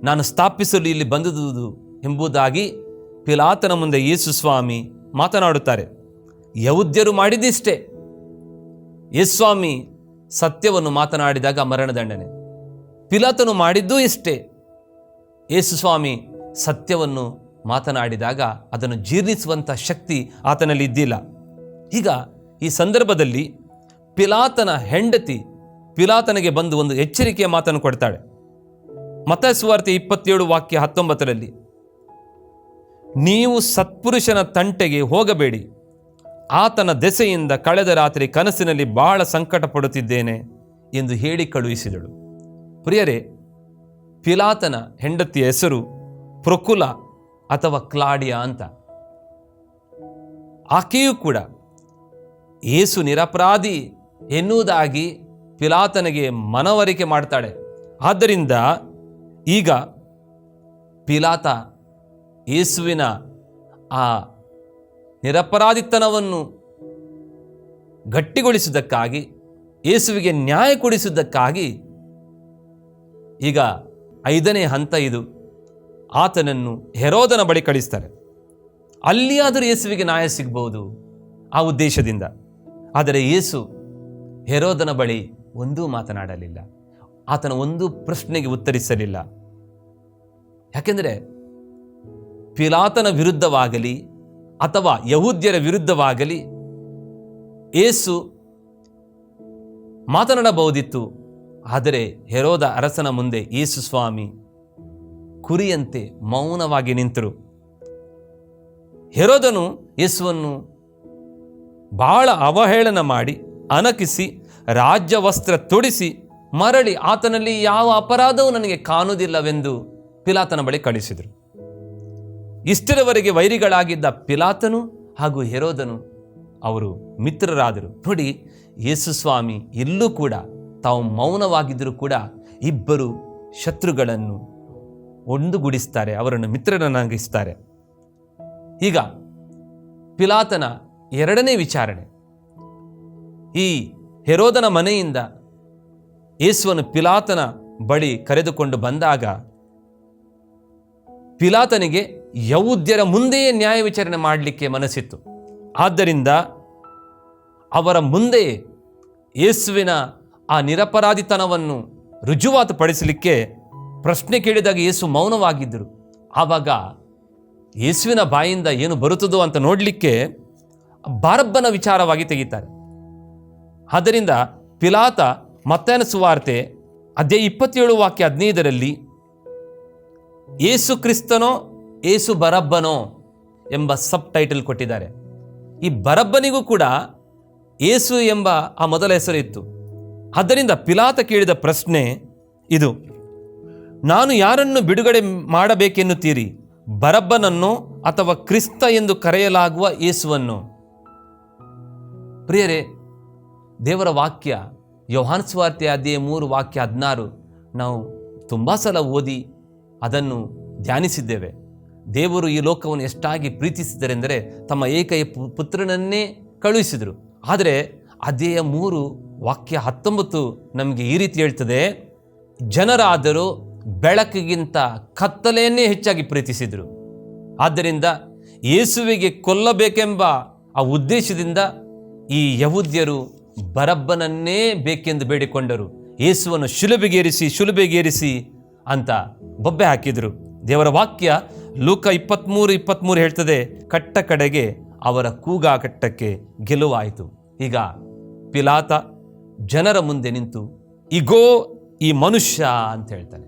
[SPEAKER 1] ನಾನು ಸ್ಥಾಪಿಸಲು ಇಲ್ಲಿ ಬಂದುದು ಎಂಬುದಾಗಿ ಪಿಲಾತನ ಮುಂದೆ ಯೇಸು ಸ್ವಾಮಿ ಮಾತನಾಡುತ್ತಾರೆ. ಯಹೂದ್ಯರು ಮಾಡಿದಿಷ್ಟೇ. ಯೇಸು ಸ್ವಾಮಿ ಸತ್ಯವನ್ನು ಮಾತನಾಡಿದಾಗ ಮರಣದಂಡನೆ. ಪಿಲಾತನು ಮಾಡಿದ್ದೂ ಇಷ್ಟೇ. ಯೇಸು ಸ್ವಾಮಿ ಸತ್ಯವನ್ನು ಮಾತನಾಡಿದಾಗ ಅದನ್ನು ಜೀರ್ಣಿಸುವಂಥ ಶಕ್ತಿ ಆತನಲ್ಲಿ ಇದ್ದಿಲ್ಲ. ಈಗ ಈ ಸಂದರ್ಭದಲ್ಲಿ ಪಿಲಾತನ ಹೆಂಡತಿ ಪಿಲಾತನಿಗೆ ಬಂದು ಒಂದು ಎಚ್ಚರಿಕೆಯ ಮಾತನ್ನು ಕೊಡ್ತಾಳೆ. ಮತ್ತಾಯ ಸುವಾರ್ತೆ 27:19, ನೀವು ಸತ್ಪುರುಷನ ತಂಟೆಗೆ ಹೋಗಬೇಡಿ, ಆತನ ದೆಸೆಯಿಂದ ಕಳೆದ ರಾತ್ರಿ ಕನಸಿನಲ್ಲಿ ಬಹಳ ಸಂಕಟ ಪಡುತ್ತಿದ್ದೇನೆ ಎಂದು ಹೇಳಿ ಕಳುಹಿಸಿದಳು. ಪ್ರಿಯರೇ, ಪಿಲಾತನ ಹೆಂಡತಿಯ ಹೆಸರು ಪ್ರೊಕುಲ ಅಥವಾ ಕ್ಲಾಡಿಯಾ ಅಂತ. ಆಕೆಯೂ ಕೂಡ ಯೇಸು ನಿರಪರಾಧಿ ಎನ್ನುವುದಾಗಿ ಪಿಲಾತನಿಗೆ ಮನವರಿಕೆ ಮಾಡ್ತಾಳೆ. ಆದ್ದರಿಂದ ಈಗ ಪಿಲಾತ ಯೇಸುವಿನ ಆ ನಿರಪರಾಧಿತನವನ್ನು ಗಟ್ಟಿಗೊಳಿಸುವುದಕ್ಕಾಗಿ, ಯೇಸುವಿಗೆ ನ್ಯಾಯ ಕೊಡಿಸುವುದಕ್ಕಾಗಿ ಈಗ 5ನೇ ಹಂತ ಇದು. ಆತನನ್ನು ಹೆರೋದನ ಬಳಿ ಕಳಿಸ್ತಾರೆ. ಅಲ್ಲಿಯಾದರೂ ಯೇಸುವಿಗೆ ನ್ಯಾಯ ಸಿಗ್ಬೋದು ಆ ಉದ್ದೇಶದಿಂದ. ಆದರೆ ಯೇಸು ಹೆರೋದನ ಬಳಿ ಒಂದೂ ಮಾತನಾಡಲಿಲ್ಲ. ಆತನ ಒಂದು ಪ್ರಶ್ನೆಗೆ ಉತ್ತರಿಸಲಿಲ್ಲ. ಯಾಕೆಂದರೆ ಪಿಲಾತನ ವಿರುದ್ಧವಾಗಲಿ ಅಥವಾ ಯಹೂದ್ಯರ ವಿರುದ್ಧವಾಗಲಿ ಯೇಸು ಮಾತನಾಡಬಹುದಿತ್ತು. ಆದರೆ ಹೆರೋದ ಅರಸನ ಮುಂದೆ ಯೇಸು ಸ್ವಾಮಿ ಕುರಿಯಂತೆ ಮೌನವಾಗಿ ನಿಂತರು. ಹೆರೋದನು ಯೇಸುವನ್ನು ಬಹಳ ಅವಹೇಳನ ಮಾಡಿ ಅಣಕಿಸಿ ರಾಜ್ಯ ವಸ್ತ್ರ ತೊಡಿಸಿ ಮರಳಿ ಆತನಲ್ಲಿ ಯಾವ ಅಪರಾಧವೂ ನನಗೆ ಕಾಣುವುದಿಲ್ಲವೆಂದು ಪಿಲಾತನ ಬಳಿ ಕಳಿಸಿದರು. ಇಷ್ಟರವರೆಗೆ ವೈರಿಗಳಾಗಿದ್ದ ಪಿಲಾತನು ಹಾಗೂ ಹೆರೋದನು ಅವರು ಮಿತ್ರರಾದರು. ನೋಡಿ, ಯೇಸು ಸ್ವಾಮಿ ಇಲ್ಲೂ ಕೂಡ ತಾವು ಮೌನವಾಗಿದ್ದರೂ ಕೂಡ ಇಬ್ಬರು ಶತ್ರುಗಳನ್ನು ಒಂದುಗೂಡಿಸ್ತಾರೆ, ಅವರನ್ನು ಮಿತ್ರರನ್ನಾಗಿಸ್ತಾರೆ. ಈಗ ಪಿಲಾತನ ಎರಡನೇ ವಿಚಾರಣೆ. ಈ ಹೆರೋದನ ಮನೆಯಿಂದ ಯೇಸುವನ್ನು ಪಿಲಾತನ ಬಳಿ ಕರೆದುಕೊಂಡು ಬಂದಾಗ ಪಿಲಾತನಿಗೆ ಯಹೂದ್ಯರ ಮುಂದೆಯೇ ನ್ಯಾಯ ವಿಚಾರಣೆ ಮಾಡಲಿಕ್ಕೆ ಮನಸ್ಸಿತ್ತು. ಆದ್ದರಿಂದ ಅವರ ಮುಂದೆ ಯೇಸುವಿನ ಆ ನಿರಪರಾಧಿತನವನ್ನು ರುಜುವಾತುಪಡಿಸಲಿಕ್ಕೆ ಪ್ರಶ್ನೆ ಕೇಳಿದಾಗ ಯೇಸು ಮೌನವಾಗಿದ್ದರು. ಆವಾಗ ಯೇಸುವಿನ ಬಾಯಿಂದ ಏನು ಬರುತ್ತದೋ ಅಂತ ನೋಡಲಿಕ್ಕೆ ಬಾರಬ್ಬನ ವಿಚಾರವಾಗಿ ತೆಗಿತಾರೆ. ಆದ್ದರಿಂದ ಪಿಲಾತ ಮತ್ತಾಯನ ಸುವಾರ್ತೆ ಅಧ್ಯಾಯ 27 ವಾಕ್ಯ 15ರಲ್ಲಿ ಯೇಸು ಕ್ರಿಸ್ತನೋ ಯೇಸು ಬರಬ್ಬನೋ ಎಂಬ ಸಬ್ ಟೈಟಲ್ ಕೊಟ್ಟಿದ್ದಾರೆ. ಈ ಬರಬ್ಬನಿಗೂ ಕೂಡ ಯೇಸು ಎಂಬ ಆ ಮೊದಲ ಹೆಸರು ಇತ್ತು. ಆದ್ದರಿಂದ ಪಿಲಾತ ಕೇಳಿದ ಪ್ರಶ್ನೆ ಇದು: ನಾನು ಯಾರನ್ನು ಬಿಡುಗಡೆ ಮಾಡಬೇಕೆನ್ನುತ್ತೀರಿ, ಬರಬ್ಬನನ್ನು ಅಥವಾ ಕ್ರಿಸ್ತ ಎಂದು ಕರೆಯಲಾಗುವ ಯೇಸುವನ್ನು? ಪ್ರಿಯರೇ, ದೇವರ ವಾಕ್ಯ ಯೋಹಾನ ಸುವಾರ್ತೆ ಅಧ್ಯಾಯ 3 ವಾಕ್ಯ 16 ನಾವು ತುಂಬ ಸಲ ಓದಿ ಅದನ್ನು ಧ್ಯಾನಿಸಿದ್ದೇವೆ. ದೇವರು ಈ ಲೋಕವನ್ನು ಎಷ್ಟಾಗಿ ಪ್ರೀತಿಸಿದರೆಂದರೆ ತಮ್ಮ ಏಕೈಕ ಪುತ್ರನನ್ನೇ ಕಳುಹಿಸಿದರು. ಆದರೆ ಅಧ್ಯಾಯ 3 ವಾಕ್ಯ 19 ನಮಗೆ ಈ ರೀತಿ ಹೇಳ್ತದೆ: ಜನರಾದರೂ ಬೆಳಕಿಗಿಂತ ಕತ್ತಲೆಯನ್ನೇ ಹೆಚ್ಚಾಗಿ ಪ್ರೀತಿಸಿದರು. ಆದ್ದರಿಂದ ಯೇಸುವಿಗೆ ಕೊಲ್ಲಬೇಕೆಂಬ ಆ ಉದ್ದೇಶದಿಂದ ಈ ಯಹೂದ್ಯರು ಬರಬ್ಬನನ್ನೇ ಬೇಕೆಂದು ಬೇಡಿಕೊಂಡರು. ಯೇಸುವನ್ನು ಶಿಲುಬೆಗೇರಿಸಿ ಅಂತ ಬೊಬ್ಬೆ ಹಾಕಿದರು. ದೇವರ ವಾಕ್ಯ ಲೂಕ 23:23 ಹೇಳ್ತದೆ: ಕಟ್ಟ ಕಡೆಗೆ ಅವರ ಕೂಗಾಟಕ್ಕೆ ಗೆಲುವಾಯಿತು. ಈಗ ಪಿಲಾತ ಜನರ ಮುಂದೆ ನಿಂತು ಇಗೋ ಈ ಮನುಷ್ಯ ಅಂತ ಹೇಳ್ತಾನೆ.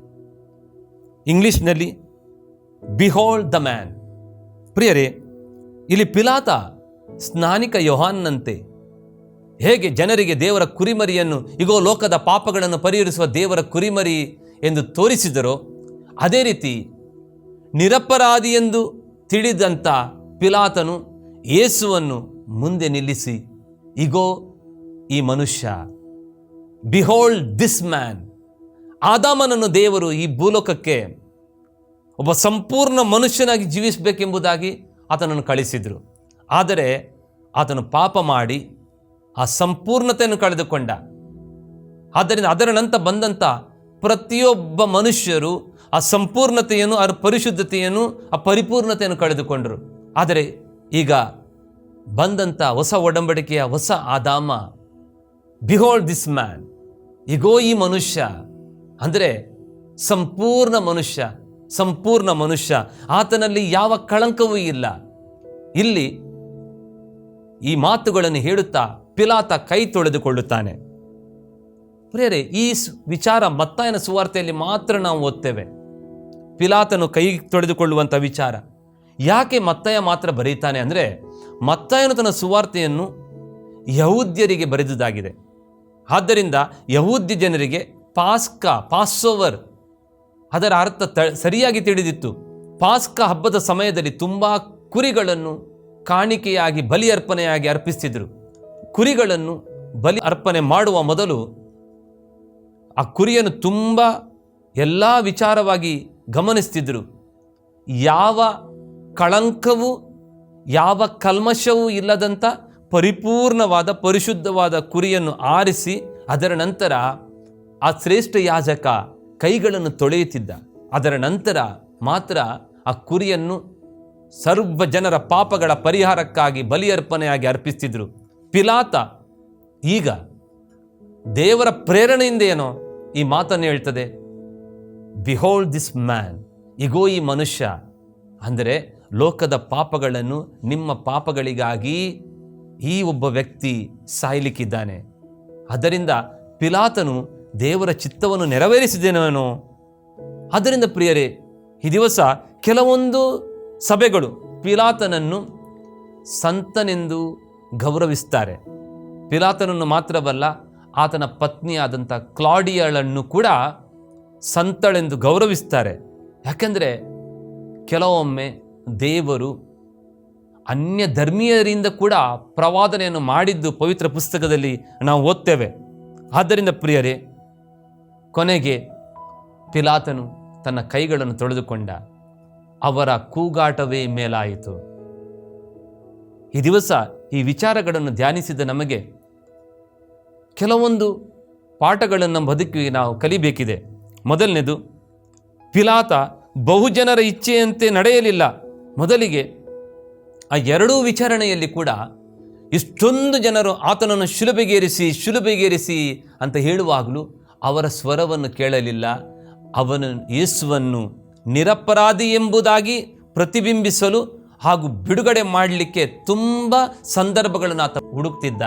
[SPEAKER 1] ಇಂಗ್ಲಿಷ್ನಲ್ಲಿ ಬಿಹೋಲ್ಡ್ ದ ಮ್ಯಾನ್. ಪ್ರಿಯರೇ, ಇಲ್ಲಿ ಪಿಲಾತ ಸ್ನಾನಿಕ ಯೋಹಾನಂತೆ ಹೇಗೆ ಜನರಿಗೆ ದೇವರ ಕುರಿಮರಿಯನ್ನು, ಇಗೋ ಲೋಕದ ಪಾಪಗಳನ್ನು ಪರಿಹರಿಸುವ ದೇವರ ಕುರಿಮರಿ ಎಂದು ತೋರಿಸಿದರೋ, ಅದೇ ರೀತಿ ನಿರಪರಾಧಿ ಎಂದು ತಿಳಿದಂಥ ಪಿಲಾತನು ಯೇಸುವನ್ನು ಮುಂದೆ ನಿಲ್ಲಿಸಿ ಇಗೋ ಈ ಮನುಷ್ಯ, ಬಿಹೋಲ್ಡ್ ದಿಸ್ ಮ್ಯಾನ್. ಆದಾಮನನ್ನು ದೇವರು ಈ ಭೂಲೋಕಕ್ಕೆ ಒಬ್ಬ ಸಂಪೂರ್ಣ ಮನುಷ್ಯನಾಗಿ ಜೀವಿಸಬೇಕೆಂಬುದಾಗಿ ಆತನನ್ನು ಕಳಿಸಿದರು. ಆದರೆ ಆತನು ಪಾಪ ಮಾಡಿ ಆ ಸಂಪೂರ್ಣತೆಯನ್ನು ಕಳೆದುಕೊಂಡ. ಆದ್ದರಿಂದ ಅದರ ನಂತರ ಬಂದಂಥ ಪ್ರತಿಯೊಬ್ಬ ಮನುಷ್ಯರು ಆ ಸಂಪೂರ್ಣತೆಯನ್ನು, ಆ ಪರಿಶುದ್ಧತೆಯನ್ನು, ಆ ಪರಿಪೂರ್ಣತೆಯನ್ನು ಕಳೆದುಕೊಂಡರು. ಆದರೆ ಈಗ ಬಂದಂಥ ಹೊಸ ಒಡಂಬಡಿಕೆಯ ಹೊಸ ಆದಾಮ, ಬಿಹೋಲ್ಡ್ ದಿಸ್ ಮ್ಯಾನ್, ಇಗೋ ಈ ಮನುಷ್ಯ ಅಂದರೆ ಸಂಪೂರ್ಣ ಮನುಷ್ಯ, ಆತನಲ್ಲಿ ಯಾವ ಕಳಂಕವೂ ಇಲ್ಲ. ಇಲ್ಲಿ ಈ ಮಾತುಗಳನ್ನು ಹೇಳುತ್ತಾ ಪಿಲಾತ ಕೈ ತೊಳೆದುಕೊಳ್ಳುತ್ತಾನೆ. ಪ್ರಿಯರೇ, ಈ ವಿಚಾರ ಮತ್ತಾಯನ ಸುವಾರ್ತೆಯಲ್ಲಿ ಮಾತ್ರ ನಾವು ಓದ್ತೇವೆ. ಪಿಲಾತನು ಕೈ ತೊಳೆದುಕೊಳ್ಳುವಂಥ ವಿಚಾರ ಯಾಕೆ ಮತ್ತಾಯ ಮಾತ್ರ ಬರೀತಾನೆ ಅಂದರೆ, ಮತ್ತಾಯನು ತನ್ನ ಸುವಾರ್ತೆಯನ್ನು ಯಹೂದ್ಯರಿಗೆ ಬರೆದುದಾಗಿದೆ. ಆದ್ದರಿಂದ ಯಹೂದ್ಯ ಜನರಿಗೆ ಪಾಸ್ಓವರ್ ಅದರ ಅರ್ಥ ಸರಿಯಾಗಿ ತಿಳಿದಿತ್ತು. ಪಾಸ್ಕ ಹಬ್ಬದ ಸಮಯದಲ್ಲಿ ತುಂಬ ಕುರಿಗಳನ್ನು ಕಾಣಿಕೆಯಾಗಿ ಬಲಿ ಅರ್ಪಣೆಯಾಗಿ ಅರ್ಪಿಸ್ತಿದ್ರು. ಕುರಿಗಳನ್ನು ಬಲಿ ಅರ್ಪಣೆ ಮಾಡುವ ಮೊದಲು ಆ ಕುರಿಯನ್ನು ತುಂಬ ಎಲ್ಲ ವಿಚಾರವಾಗಿ ಗಮನಿಸ್ತಿದ್ರು. ಯಾವ ಕಳಂಕವೂ ಯಾವ ಕಲ್ಮಶವೂ ಇಲ್ಲದಂಥ ಪರಿಪೂರ್ಣವಾದ ಪರಿಶುದ್ಧವಾದ ಕುರಿಯನ್ನು ಆರಿಸಿ ಅದರ ನಂತರ ಆ ಶ್ರೇಷ್ಠ ಯಾಜಕ ಕೈಗಳನ್ನು ತೊಳೆಯುತ್ತಿದ್ದ. ಅದರ ನಂತರ ಮಾತ್ರ ಆ ಕುರಿಯನ್ನು ಸರ್ವ ಜನರ ಪಾಪಗಳ ಪರಿಹಾರಕ್ಕಾಗಿ ಬಲಿ ಅರ್ಪಣೆಯಾಗಿ ಅರ್ಪಿಸ್ತಿದ್ರು. ಪಿಲಾತ ಈಗ ದೇವರ ಪ್ರೇರಣೆಯಿಂದ ಏನೋ ಈ ಮಾತನ್ನು ಹೇಳ್ತದೆ, ಬಿಹೋಲ್ಡ್ ದಿಸ್ ಮ್ಯಾನ್, ಇಗೋ ಈ ಮನುಷ್ಯ. ಅಂದರೆ ಲೋಕದ ಪಾಪಗಳನ್ನು, ನಿಮ್ಮ ಪಾಪಗಳಿಗಾಗಿ ಈ ಒಬ್ಬ ವ್ಯಕ್ತಿ ಸಾಯಲಿಕ್ಕಿದ್ದಾನೆ. ಅದರಿಂದ ಪಿಲಾತನು ದೇವರ ಚಿತ್ತವನ್ನು ನೆರವೇರಿಸಿದ್ದೇನವನು. ಆದ್ದರಿಂದ ಪ್ರಿಯರೇ, ಈ ದಿವಸ ಕೆಲವೊಂದು ಸಭೆಗಳು ಪಿಲಾತನನ್ನು ಸಂತನೆಂದು ಗೌರವಿಸ್ತಾರೆ. ಪಿಲಾತನನ್ನು ಮಾತ್ರವಲ್ಲ, ಆತನ ಪತ್ನಿಯಾದಂಥ ಕ್ಲಾಡಿಯಳನ್ನು ಕೂಡ ಸಂತಳೆಂದು ಗೌರವಿಸ್ತಾರೆ. ಯಾಕೆಂದರೆ ಕೆಲವೊಮ್ಮೆ ದೇವರು ಅನ್ಯ ಧರ್ಮೀಯರಿಂದ ಕೂಡ ಪ್ರವಾದನೆಯನ್ನು ಮಾಡಿದ್ದು ಪವಿತ್ರ ಪುಸ್ತಕದಲ್ಲಿ ನಾವು ಓದ್ತೇವೆ. ಆದ್ದರಿಂದ ಪ್ರಿಯರೇ, ಕೊನೆಗೆ ಪಿಲಾತನು ತನ್ನ ಕೈಗಳನ್ನು ತೊಳೆದುಕೊಂಡ. ಅವರ ಕೂಗಾಟವೇ ಮೇಲಾಯಿತು. ಈ ದಿವಸ ಈ ವಿಚಾರಗಳನ್ನು ಧ್ಯಾನಿಸಿದ ನಮಗೆ ಕೆಲವೊಂದು ಪಾಠಗಳನ್ನು ಬದುಕಿಗೆ ನಾವು ಕಲಿಬೇಕಿದೆ. ಮೊದಲನೇದು, ಪಿಲಾತ ಬಹುಜನರ ಇಚ್ಛೆಯಂತೆ ನಡೆಯಲಿಲ್ಲ. ಮೊದಲಿಗೆ ಆ ಎರಡೂ ವಿಚಾರಣೆಯಲ್ಲಿ ಕೂಡ ಇಷ್ಟೊಂದು ಜನರು ಆತನನ್ನು ಶಿಲುಬೆಗೇರಿಸಿ ಅಂತ ಹೇಳುವಾಗಲೂ ಅವರ ಸ್ವರವನ್ನು ಕೇಳಲಿಲ್ಲ. ಅವನು ಯೇಸುವನ್ನು ನಿರಪರಾಧಿ ಎಂಬುದಾಗಿ ಪ್ರತಿಬಿಂಬಿಸಲು ಹಾಗೂ ಬಿಡುಗಡೆ ಮಾಡಲಿಕ್ಕೆ ತುಂಬ ಸಂದರ್ಭಗಳನ್ನು ಆತ ಹುಡುಕ್ತಿದ್ದ.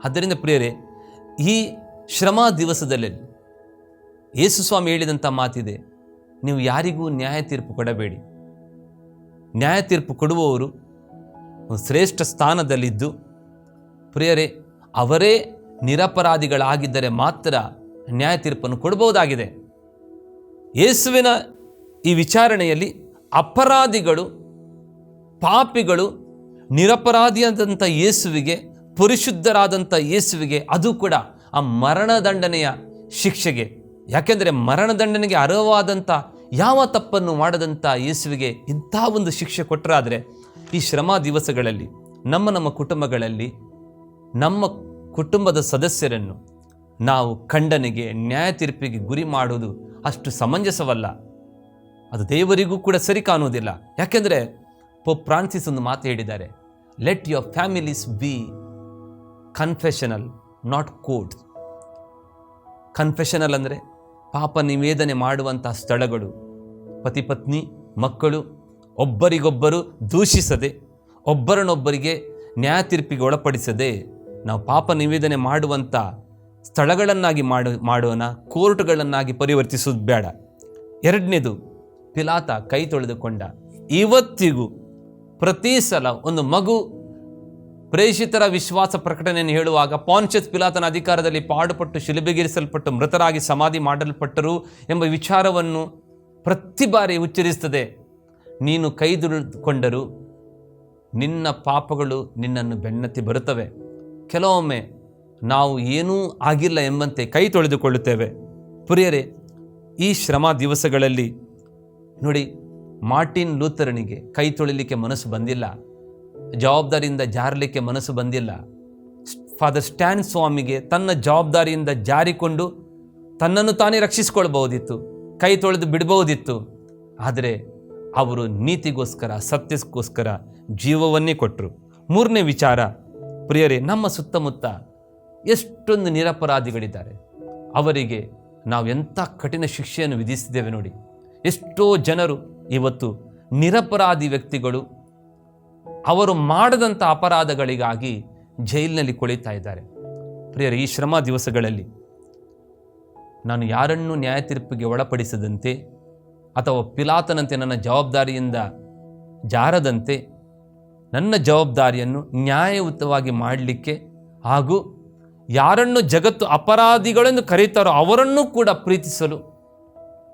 [SPEAKER 1] ಆದ್ದರಿಂದ ಪ್ರಿಯರೇ, ಈ ಶ್ರಮ ದಿವಸದಲ್ಲಿ ಯೇಸು ಸ್ವಾಮಿ ಹೇಳಿದಂಥ ಮಾತಿದೆ, ನೀವು ಯಾರಿಗೂ ನ್ಯಾಯ ತೀರ್ಪು ಕೊಡಬೇಡಿ. ನ್ಯಾಯ ತೀರ್ಪು ಕೊಡುವವರು ಶ್ರೇಷ್ಠ ಸ್ಥಾನದಲ್ಲಿದ್ದು, ಪ್ರಿಯರೇ, ಅವರೇ ನಿರಪರಾಧಿಗಳಾಗಿದ್ದರೆ ಮಾತ್ರ ನ್ಯಾಯ ತೀರ್ಪನ್ನು ಕೊಡಬಹುದಾಗಿದೆ. ಯೇಸುವಿನ ಈ ವಿಚಾರಣೆಯಲ್ಲಿ ಅಪರಾಧಿಗಳು, ಪಾಪಿಗಳು, ನಿರಪರಾಧಿಯಾದಂಥ ಯೇಸುವಿಗೆ, ಪರಿಶುದ್ಧರಾದಂಥ ಯೇಸುವಿಗೆ, ಅದು ಕೂಡ ಆ ಮರಣದಂಡನೆಯ ಶಿಕ್ಷೆಗೆ, ಯಾಕೆಂದರೆ ಮರಣದಂಡನೆಗೆ ಅರ್ಹವಾದಂಥ ಯಾವ ತಪ್ಪನ್ನು ಮಾಡದಂಥ ಯೇಸುವಿಗೆ ಇಂಥ ಒಂದು ಶಿಕ್ಷೆ ಕೊಟ್ಟರಾದರೆ, ಈ ಶ್ರಮ ದಿವಸಗಳಲ್ಲಿ ನಮ್ಮ ಕುಟುಂಬಗಳಲ್ಲಿ ನಮ್ಮ ಕುಟುಂಬದ ಸದಸ್ಯರನ್ನು ನಾವು ಖಂಡನೆಗೆ, ನ್ಯಾಯ ತೀರ್ಪಿಗೆ ಗುರಿ ಮಾಡುವುದು ಅಷ್ಟು ಸಮಂಜಸವಲ್ಲ. ಅದು ದೇವರಿಗೂ ಕೂಡ ಸರಿ ಕಾಣುವುದಿಲ್ಲ. ಯಾಕೆಂದರೆ ಪೋಪ್ ಫ್ರಾನ್ಸಿಸ್ ಒಂದು ಮಾತು ಹೇಳಿದ್ದಾರೆ, let your families be confessional, not court. Confessional ಅಂದರೆ ಪಾಪ ನಿವೇದನೆ ಮಾಡುವಂಥ ಸ್ಥಳಗಳು. ಪತಿ ಪತ್ನಿ ಮಕ್ಕಳು ಒಬ್ಬರಿಗೊಬ್ಬರು ದೂಷಿಸದೆ, ಒಬ್ಬರನ್ನೊಬ್ಬರಿಗೆ ನ್ಯಾಯ ತೀರ್ಪಿಗೆ ಒಳಪಡಿಸದೆ ನಾವು ಪಾಪ ನಿವೇದನೆ ಮಾಡುವಂಥ ಸ್ಥಳಗಳನ್ನಾಗಿ ಮಾಡೋಣ, ಕೋರ್ಟ್ಗಳನ್ನಾಗಿ ಪರಿವರ್ತಿಸೋದು ಬೇಡ. ಎರಡನೇದು, ಪಿಲಾತ ಕೈ ತೊಳೆದುಕೊಂಡ. ಇವತ್ತಿಗೂ ಪ್ರತಿ ಸಲ ಒಂದು ಮಗು ಪ್ರೇಷಿತರ ವಿಶ್ವಾಸ ಪ್ರಕಟಣೆಯನ್ನು ಹೇಳುವಾಗ ಪಾನ್ಷಿಯಸ್ ಪಿಲಾತನ ಅಧಿಕಾರದಲ್ಲಿ ಪಾಡುಪಟ್ಟು ಶಿಲುಬೆಗೇರಿಸಲ್ಪಟ್ಟು ಮೃತರಾಗಿ ಸಮಾಧಿ ಮಾಡಲ್ಪಟ್ಟರು ಎಂಬ ವಿಚಾರವನ್ನು ಪ್ರತಿ ಬಾರಿ ಉಚ್ಚರಿಸುತ್ತದೆ. ನೀನು ಕೈ ತೊಳೆದುಕೊಂಡರೂ ನಿನ್ನ ಪಾಪಗಳು ನಿನ್ನನ್ನು ಬೆನ್ನತ್ತಿ ಬರುತ್ತವೆ. ಕೆಲವೊಮ್ಮೆ ನಾವು ಏನೂ ಆಗಿಲ್ಲ ಎಂಬಂತೆ ಕೈ ತೊಳೆದುಕೊಳ್ಳುತ್ತೇವೆ. ಪ್ರಿಯರೇ, ಈ ಶ್ರಮ ದಿವಸಗಳಲ್ಲಿ ನೋಡಿ, ಮಾರ್ಟಿನ್ ಲೂಥರನಿಗೆ ಕೈ ತೊಳಿಲಿಕ್ಕೆ ಮನಸ್ಸು ಬಂದಿಲ್ಲ, ಜವಾಬ್ದಾರಿಯಿಂದ ಜಾರಲಿಕ್ಕೆ ಮನಸ್ಸು ಬಂದಿಲ್ಲ. ಫಾದರ್ ಸ್ಟ್ಯಾನ್ ಸ್ವಾಮಿಗೆ ತನ್ನ ಜವಾಬ್ದಾರಿಯಿಂದ ಜಾರಿಕೊಂಡು ತನ್ನನ್ನು ತಾನೇ ರಕ್ಷಿಸಿಕೊಳ್ಬಹುದಿತ್ತು, ಕೈ ತೊಳೆದು ಬಿಡಬಹುದಿತ್ತು. ಆದರೆ ಅವರು ನೀತಿಗೋಸ್ಕರ, ಸತ್ಯಕ್ಕೋಸ್ಕರ ಜೀವವನ್ನೇ ಕೊಟ್ಟರು. ಮೂರನೇ ವಿಚಾರ, ಪ್ರಿಯರೇ, ನಮ್ಮ ಸುತ್ತಮುತ್ತ ಎಷ್ಟೊಂದು ನಿರಪರಾಧಿಗಳಿದ್ದಾರೆ. ಅವರಿಗೆ ನಾವು ಎಂಥ ಕಠಿಣ ಶಿಕ್ಷೆಯನ್ನು ವಿಧಿಸಿದ್ದೇವೆ ನೋಡಿ. ಎಷ್ಟೋ ಜನರು ಇವತ್ತು ನಿರಪರಾಧಿ ವ್ಯಕ್ತಿಗಳು ಅವರು ಮಾಡದಂಥ ಅಪರಾಧಗಳಿಗಾಗಿ ಜೈಲಿನಲ್ಲಿ ಕೊಳಿತಾ ಇದ್ದಾರೆ. ಪ್ರಿಯರೇ, ಈ ಶ್ರಮ ದಿವಸಗಳಲ್ಲಿ ನಾನು ಯಾರನ್ನೂ ನ್ಯಾಯ ತೀರ್ಪಿಗೆ ಒಳಪಡಿಸದಂತೆ ಅಥವಾ ಪಿಲಾತನಂತೆ ನನ್ನ ಜವಾಬ್ದಾರಿಯಿಂದ ಜಾರದಂತೆ ನನ್ನ ಜವಾಬ್ದಾರಿಯನ್ನು ನ್ಯಾಯಯುತವಾಗಿ ಮಾಡಲಿಕ್ಕೆ ಹಾಗೂ ಯಾರನ್ನು ಜಗತ್ತು ಅಪರಾಧಿಗಳೆಂದು ಕರೀತಾರೋ ಅವರನ್ನು ಕೂಡ ಪ್ರೀತಿಸಲು,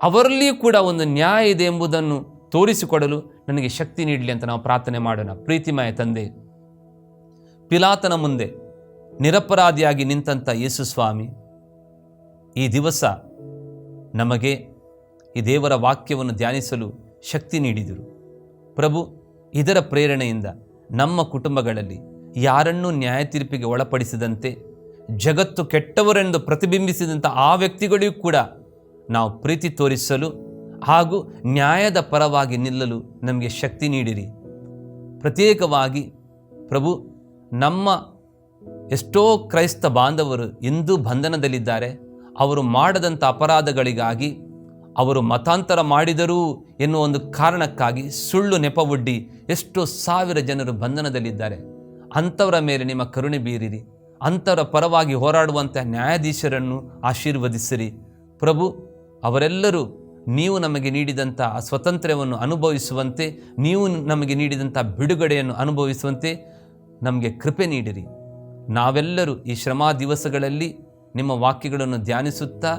[SPEAKER 1] ಅವರಲ್ಲಿಯೂ ಕೂಡ ಒಂದು ನ್ಯಾಯ ಇದೆ ಎಂಬುದನ್ನು ತೋರಿಸಿಕೊಡಲು ನನಗೆ ಶಕ್ತಿ ನೀಡಲಿ ಅಂತ ನಾವು ಪ್ರಾರ್ಥನೆ ಮಾಡೋಣ. ಪ್ರೀತಿಮಯ ತಂದೆ, ಪಿಲಾತನ ಮುಂದೆ ನಿರಪರಾಧಿಯಾಗಿ ನಿಂತಂಥ ಯೇಸು ಸ್ವಾಮಿ ಈ ದಿವಸ ನಮಗೆ ಈ ದೇವರ ವಾಕ್ಯವನ್ನು ಧ್ಯಾನಿಸಲು ಶಕ್ತಿ ನೀಡಿದರು. ಪ್ರಭು, ಇದರ ಪ್ರೇರಣೆಯಿಂದ ನಮ್ಮ ಕುಟುಂಬಗಳಲ್ಲಿ ಯಾರನ್ನೂ ನ್ಯಾಯ ತೀರ್ಪಿಗೆ ಒಳಪಡಿಸಿದಂತೆ, ಜಗತ್ತು ಕೆಟ್ಟವರೆಂದು ಪ್ರತಿಬಿಂಬಿಸಿದಂಥ ಆ ವ್ಯಕ್ತಿಗಳಿಗೂ ಕೂಡ ನಾವು ಪ್ರೀತಿ ತೋರಿಸಲು ಹಾಗೂ ನ್ಯಾಯದ ಪರವಾಗಿ ನಿಲ್ಲಲು ನಮಗೆ ಶಕ್ತಿ ನೀಡಿರಿ. ಪ್ರತ್ಯೇಕವಾಗಿ ಪ್ರಭು, ನಮ್ಮ ಎಷ್ಟೋ ಕ್ರೈಸ್ತ ಬಾಂಧವರು ಇಂದು ಬಂಧನದಲ್ಲಿದ್ದಾರೆ. ಅವರು ಮಾಡದಂಥ ಅಪರಾಧಗಳಿಗಾಗಿ, ಅವರು ಮತಾಂತರ ಮಾಡಿದರೂ ಎನ್ನುವ ಒಂದು ಕಾರಣಕ್ಕಾಗಿ ಸುಳ್ಳು ನೆಪವೊಡ್ಡಿ ಎಷ್ಟೋ ಸಾವಿರ ಜನರು ಬಂಧನದಲ್ಲಿದ್ದಾರೆ. ಅಂಥವರ ಮೇಲೆ ನಿಮ್ಮ ಕರುಣೆ ಬೀರಿರಿ. ಅಂಥವರ ಪರವಾಗಿ ಹೋರಾಡುವಂಥ ನ್ಯಾಯಾಧೀಶರನ್ನು ಆಶೀರ್ವದಿಸಿರಿ ಪ್ರಭು. ಅವರೆಲ್ಲರೂ ನೀವು ನಮಗೆ ನೀಡಿದಂಥ ಸ್ವಾತಂತ್ರ್ಯವನ್ನು ಅನುಭವಿಸುವಂತೆ, ನೀವು ನಮಗೆ ನೀಡಿದಂಥ ಬಿಡುಗಡೆಯನ್ನು ಅನುಭವಿಸುವಂತೆ ನಮಗೆ ಕೃಪೆ ನೀಡಿರಿ. ನಾವೆಲ್ಲರೂ ಈ ಶ್ರಮಾ ದಿವಸಗಳಲ್ಲಿ ನಿಮ್ಮ ವಾಕ್ಯಗಳನ್ನು ಧ್ಯಾನಿಸುತ್ತಾ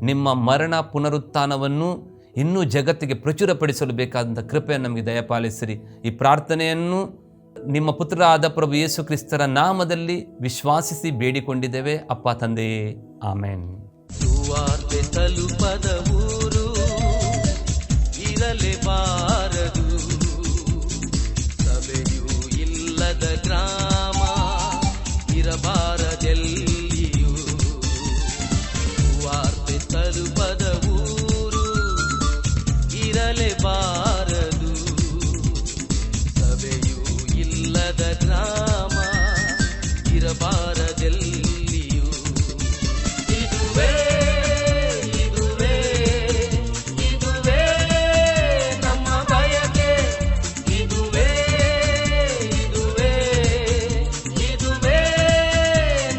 [SPEAKER 1] ನಿಮ್ಮ ಮರಣ ಪುನರುತ್ಥಾನವನ್ನು ಇನ್ನೂ ಜಗತ್ತಿಗೆ ಪ್ರಚುರಪಡಿಸಲು ಬೇಕಾದಂಥ ಕೃಪೆಯನ್ನು ನಮಗೆ ದಯಪಾಲಿಸಿರಿ. ಈ ಪ್ರಾರ್ಥನೆಯನ್ನು ನಿಮ್ಮ ಪುತ್ರರಾದ ಪ್ರಭು ಯೇಸು ಕ್ರಿಸ್ತರ ನಾಮದಲ್ಲಿ ವಿಶ್ವಾಸಿಸಿ ಬೇಡಿಕೊಂಡಿದ್ದೇವೆ ಅಪ್ಪ ತಂದೆಯೇ, ಆಮೇನ್.
[SPEAKER 2] ಸುವಾರ್ತೆ ತಲುಪದ ಊರು ಇರಲೇಬಾರದು, ಸಭೆಯೂ ಇಲ್ಲದ ಗ್ರಾಮ ಇರಬಾರದೆಲ್ಲಿಯೂ. ಸುವಾರ್ತೆ ತಲುಪದ ಊರು ಇರಲೇಬಾರದು, ಸಭೆಯೂ ಇಲ್ಲದ ಗ್ರಾಮ ಇರಬಾರದೆಲ್ಲಿಯೂ. ಇದುವೇ ನಮ್ಮ ಬಯಕೆ, ಇದುವೇ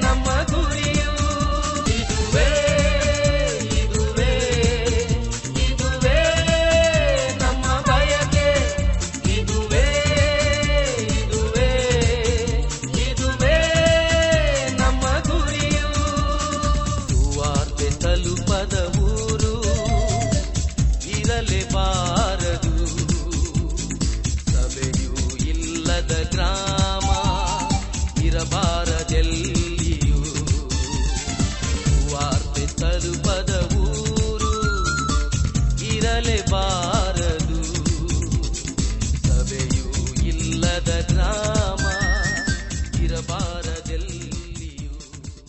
[SPEAKER 2] ನಮ್ಮ ಗುರಿಯು, ಇದುವೇ ನಮ್ಮ ಬಯಕೆ, ಇದುವೇ ನಮ್ಮ ಗುರಿಯು. ಸುವಾರ್ತೆ ತಲುಪದ ಊರು ಇರಲೇಬಾರದು, ಸಭೆಯೂ ಇಲ್ಲದ ಗ್ರಾಮ ಇರಬಾರದೆಲ್ಲಿಯೂ. ಸುವಾರ್ತೆ ತಲುಪದ ಊರು ಇರಲೇಬಾರದು, ಸಭೆಯೂ ಇಲ್ಲದ ಗ್ರಾಮ ಇರಬಾರದು.